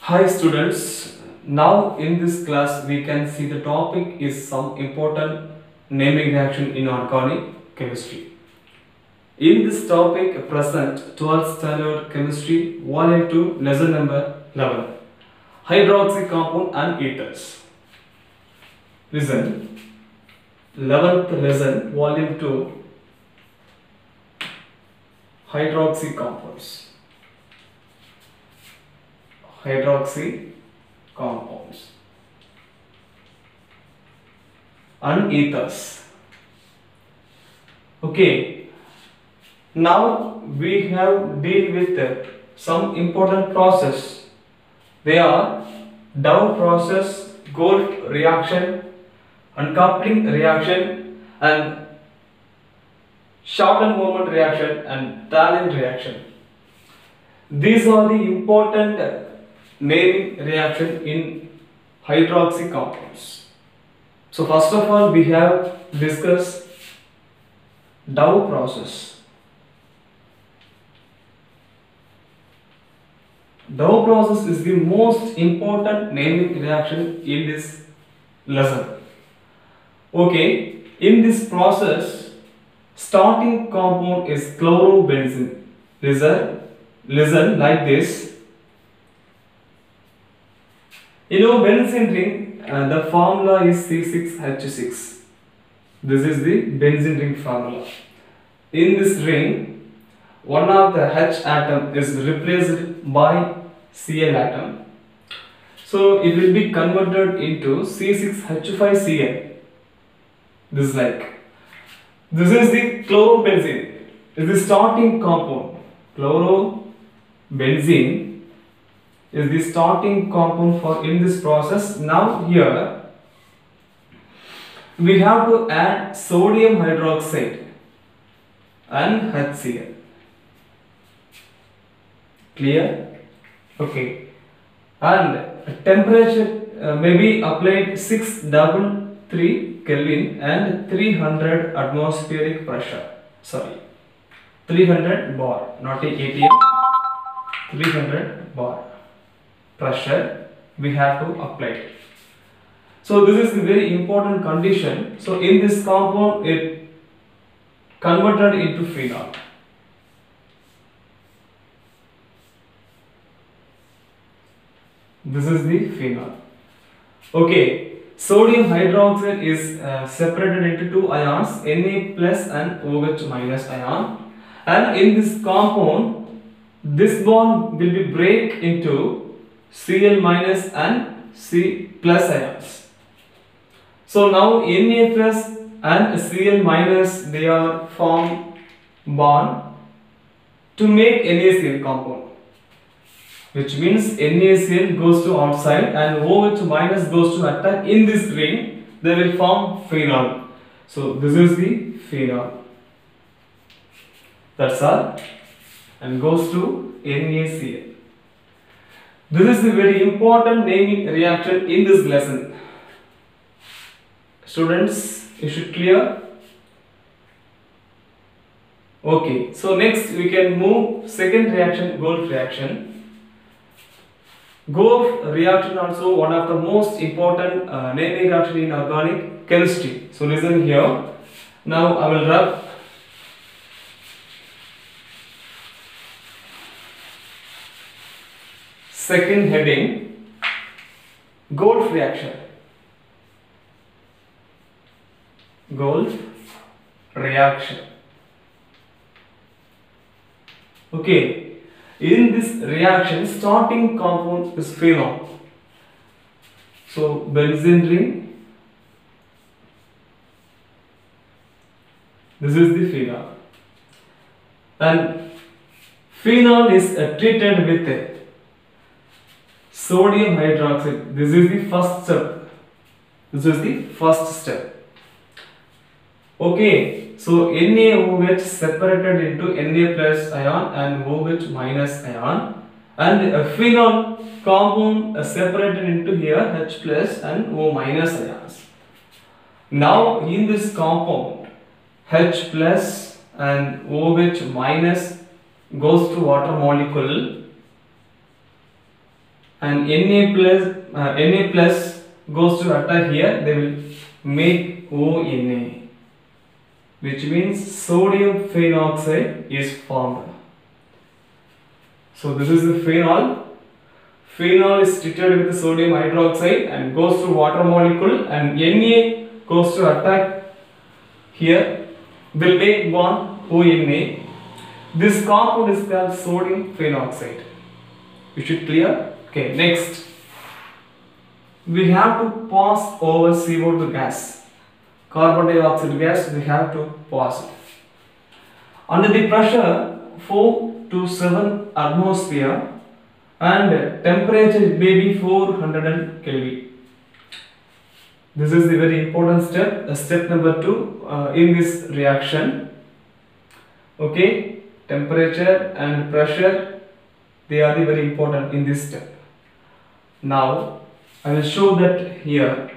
Hi students, now in this class we can see the topic is some important naming reaction in organic chemistry. In this topic present 12th standard chemistry volume 2 lesson number 11 hydroxy compound and ethers. Listen, 11th lesson volume 2 hydroxy compounds. Hydroxy compounds and ethers. Okay, now we have deal with some important process. They are Dow process, Gold reaction, uncoupling reaction, and Shorten moment reaction and Talin reaction. These are the important naming reaction in hydroxy compounds. So first of all we have discussed Dow process. Dow process is the most important naming reaction in this lesson. Okay, in this process starting compound is chlorobenzene. Listen like this. You know benzene ring, the formula is C6H6. This is the benzene ring formula. In this ring, one of the H atom is replaced by Cl atom. So it will be converted into C6H5Cl. This is the chlorobenzene. Is the starting compound. Chlorobenzene is the starting compound for in this process. Now here we have to add sodium hydroxide and HCl. Clear? Okay. And temperature may be applied 633 Kelvin and 300 atmospheric pressure. 300 bar, not atm. 300 bar pressure we have to apply. So this is a very important condition. So in this compound it converted into phenol. This is the phenol. Okay, sodium hydroxide is separated into two ions, Na plus and OH minus ion, and in this compound this bond will be break into Cl minus and C plus ions. So now Na plus and Cl minus they are form bond to make NaCl compound, which means NaCl goes to outside and OH minus goes to attack in this ring. They will form phenol. So this is the phenol. That's all, and goes to NaCl. This is a very important naming reaction in this lesson. Students, you should clear. Okay, so next we can move second reaction, Gold reaction. Gold reaction also one of the most important naming reaction in organic chemistry. So listen here. Now I will rub. Second heading, Gold reaction. Gold reaction. Okay, in this reaction starting compound is phenol. So benzene ring. This is the phenol, and phenol is treated with sodium hydroxide. This is the first step. Okay, so NaOH separated into Na plus ion and OH minus ion, and a phenol compound separated into here H plus and O minus ions. Now in this compound H plus and OH minus goes to water molecule and Na plus goes to attack here, they will make ONA, which means sodium phenoxide is formed. So this is the phenol. Phenol is treated with sodium hydroxide and goes to water molecule, and Na goes to attack here, will make one ONA. This compound is called sodium phenoxide. You should clear? Okay, next. We have to pass over CO2 gas. Carbon dioxide gas we have to pass it. Under the pressure 4 to 7 atmosphere and temperature may be 400 Kelvin. This is the very important step, step number 2 in this reaction. Okay, temperature and pressure, they are the very important in this step. Now I will show that here.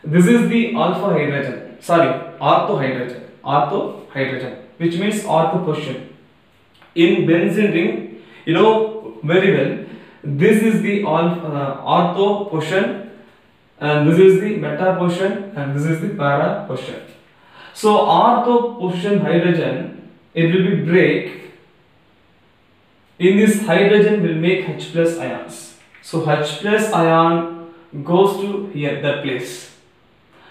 This is the ortho hydrogen, which means ortho position. In benzene ring, you know very well, this is the ortho position, and this is the meta position, and this is the para position. So ortho position hydrogen, it will be break. In this hydrogen will make H plus ions. So H plus ion goes to here, that place,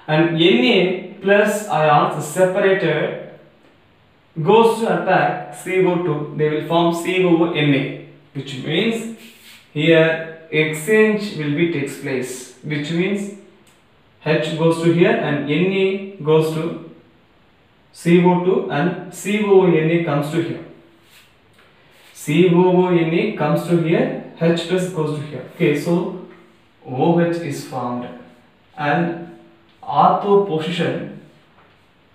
and Na plus ions separated goes to attack CO2, they will form CONA, which means here exchange will be takes place, which means H goes to here and Na goes to CO2 and CONA comes to here. CONA comes to here, H plus goes to here. Okay, so OH is formed and ortho position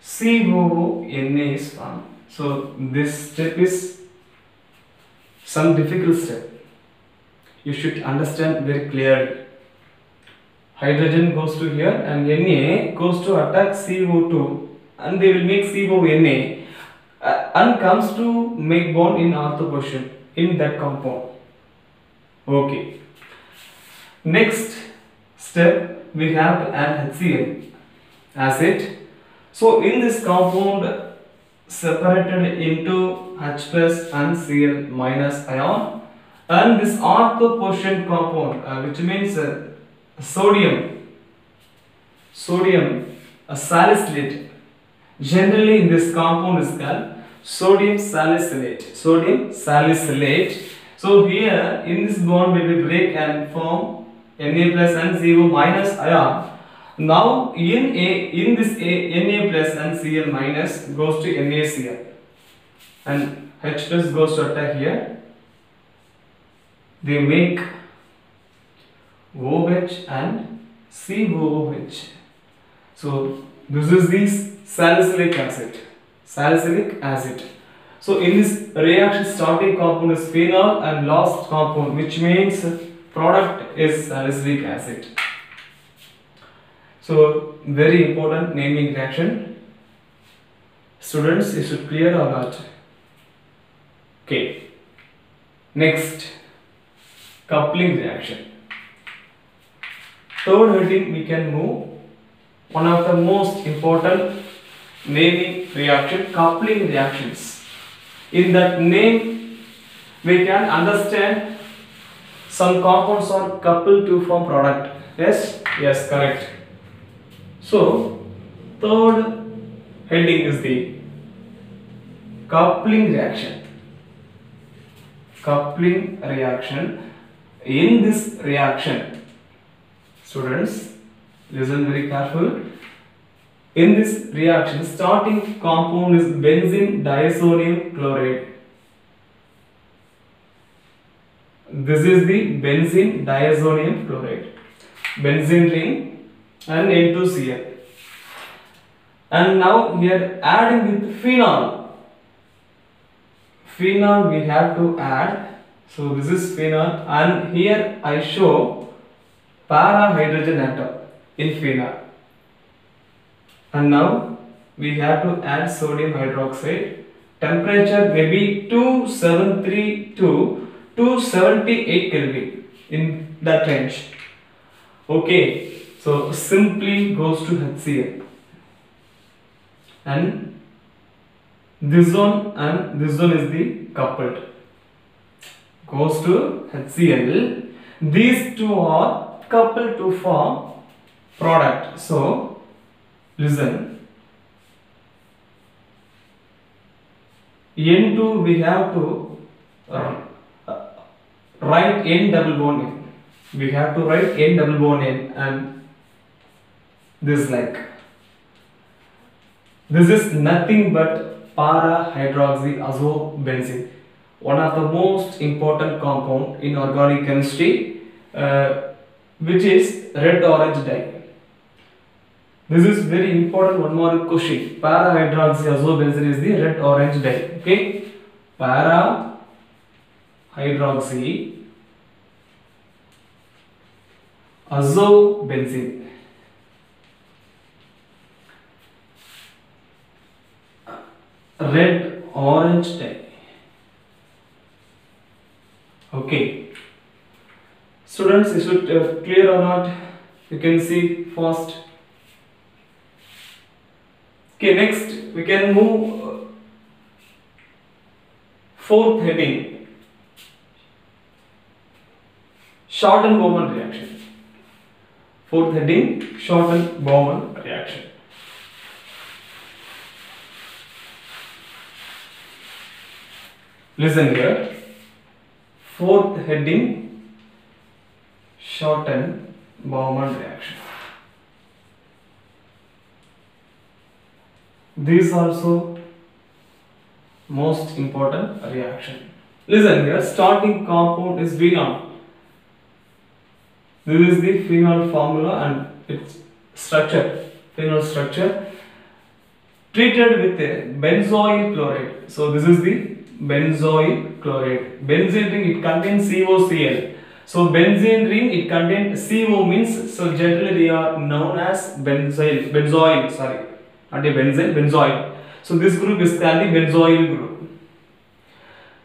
CONA is formed. So this step is some difficult step. You should understand very clearly. Hydrogen goes to here and Na goes to attack CO2 and they will make CONA and comes to make bond in ortho position in that compound. Okay. Next step, we have to add HCl acid. So in this compound separated into H plus and Cl minus ion, and this ortho position compound which means sodium salicylate. Generally in this compound is called sodium salicylate. So here in this bond will be break and form Na plus and CO minus ion. Now in this Na plus and Cl minus goes to NaCl and H plus goes to attack here. They make OH and COOH. So this is the salicylic acid. So in this reaction, starting compound is phenol and last compound, which means product is salicylic acid. So very important naming reaction. Students, is it clear or not? Okay. Next, coupling reaction. Third heading we can move. One of the most important naming reaction, coupling reactions. In that name, we can understand some compounds are coupled to form product. Yes? Yes, correct. So, third heading is the coupling reaction. Coupling reaction. In this reaction, students, listen very careful. In this reaction, starting compound is benzene disodium chloride. This is the benzene disodium chloride. Benzene ring and N2Cl. And now we are adding with phenol. Phenol we have to add. So this is phenol, and here I show para hydrogen atom in phenol. And now we have to add sodium hydroxide. Temperature may be 273 to 278 Kelvin in that range. Okay, so simply goes to HCl, and this one is the coupled, goes to HCl. These two are coupled to form product. So listen, N2 we have to write N double bond N. We have to write N double bond N, and this is nothing but para hydroxyazobenzene, one of the most important compound in organic chemistry, which is red orange dye. This is very important. One more question. Para hydroxyazobenzene is the red orange dye. Okay, para hydroxyazobenzene, red orange dye. Okay, students, is it clear or not? You can see first. Okay, next we can move fourth heading, Shorten-Bowman reaction. Fourth heading, Shorten-Bowman reaction. Listen here. Fourth heading, Shorten-Bowman reaction. This also most important reaction. Listen here. Starting compound is phenol. This is the phenol formula and its structure. Phenol structure treated with benzoyl chloride. So this is the benzoyl chloride. Benzene ring, it contains COCl. So benzene ring, it contains CO means, so generally they are known as benzoyl, sorry, not a benzene, benzoyl. So this group is called the benzoyl group.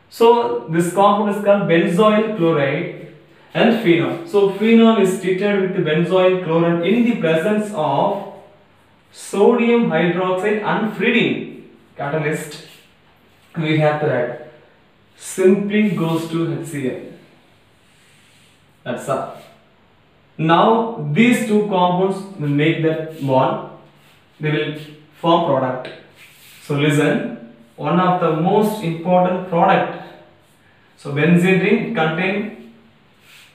So this compound is called benzoyl chloride and phenol. So phenol is treated with the benzoyl chloride in the presence of sodium hydroxide unfreezing catalyst. We have to add, simply goes to HCl. That's all. Now these two compounds will make that bond. They will form product. So listen, one of the most important product. So benzene ring contain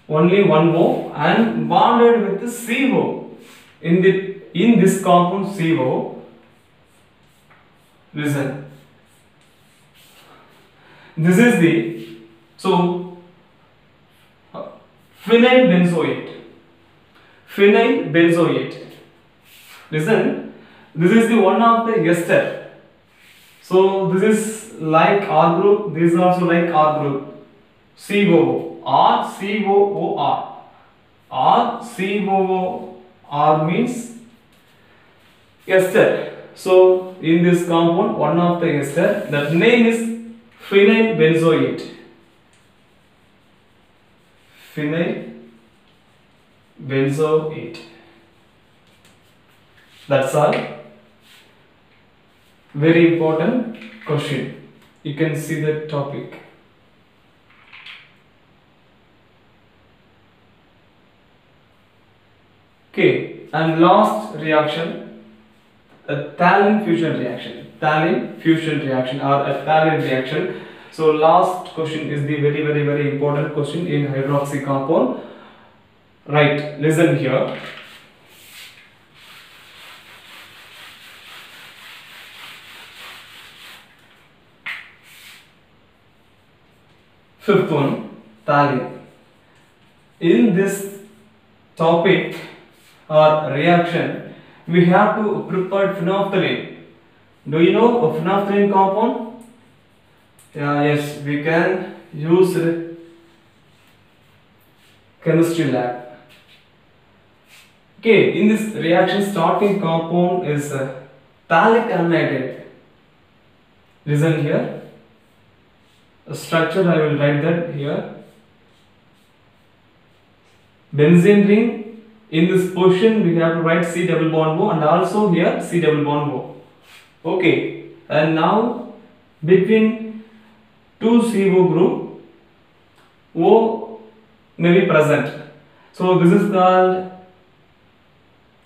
only one O and bonded with the CO. In this compound CO, listen. This is the phenyl benzoate. Listen, this is the one of the ester. So this is like R group. This is also like R group. COO. R means ester. So in this compound, one of the ester, that name is phenyl benzoate. Phenyl benzoate. That's all. Very important question. You can see the topic. Okay, and last reaction, a Thalin fusion reaction. Thalin fusion reaction or a Thalin reaction. So last question is the very important question in hydroxy compound. Right, listen here. Fifth one, Thalin. In this topic or reaction, we have to prepare phenolphthalein. Do you know a phenolphthalein compound? Yes, we can use chemistry lab. Okay, in this reaction, starting compound is phthalic anhydride. Listen here. The structure I will write that here. benzene ring, in this position we have to write C double bond O and also here C double bond O. Okay, and now between two CO group, O may be present. So this is called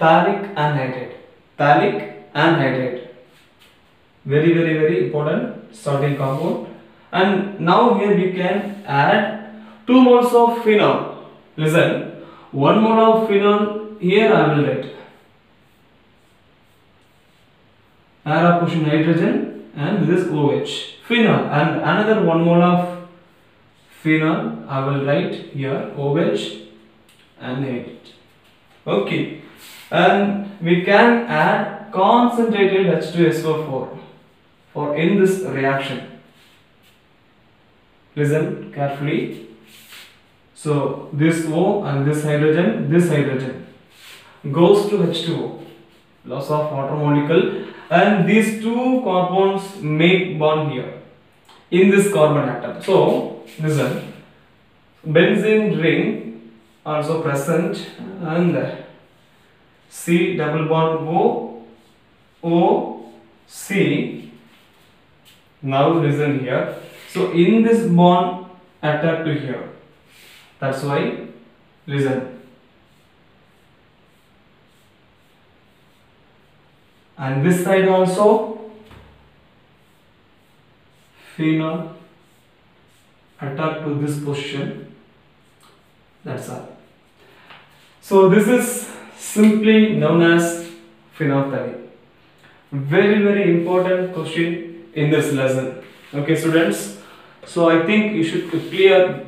phthalic anhydride. Phthalic anhydride. Very important starting compound. And now here we can add 2 moles of phenol. Listen, 1 mole of phenol here I will write. Para pushing nitrogen and this is OH. Phenol and another 1 mole of phenol I will write here OH and H. Okay, and we can add concentrated H2SO4 for in this reaction. Listen carefully. So this O and this hydrogen goes to H2O, loss of water molecule, and these two compounds make bond here in this carbon atom. So listen, benzene ring also present and C double bond O C. Now listen here. So in this bond attack to here. That's why listen. And this side also phenol attack to this position. That's all. So this is simply known as phenolphthalein. Very important question in this lesson. Okay students, so I think you should clear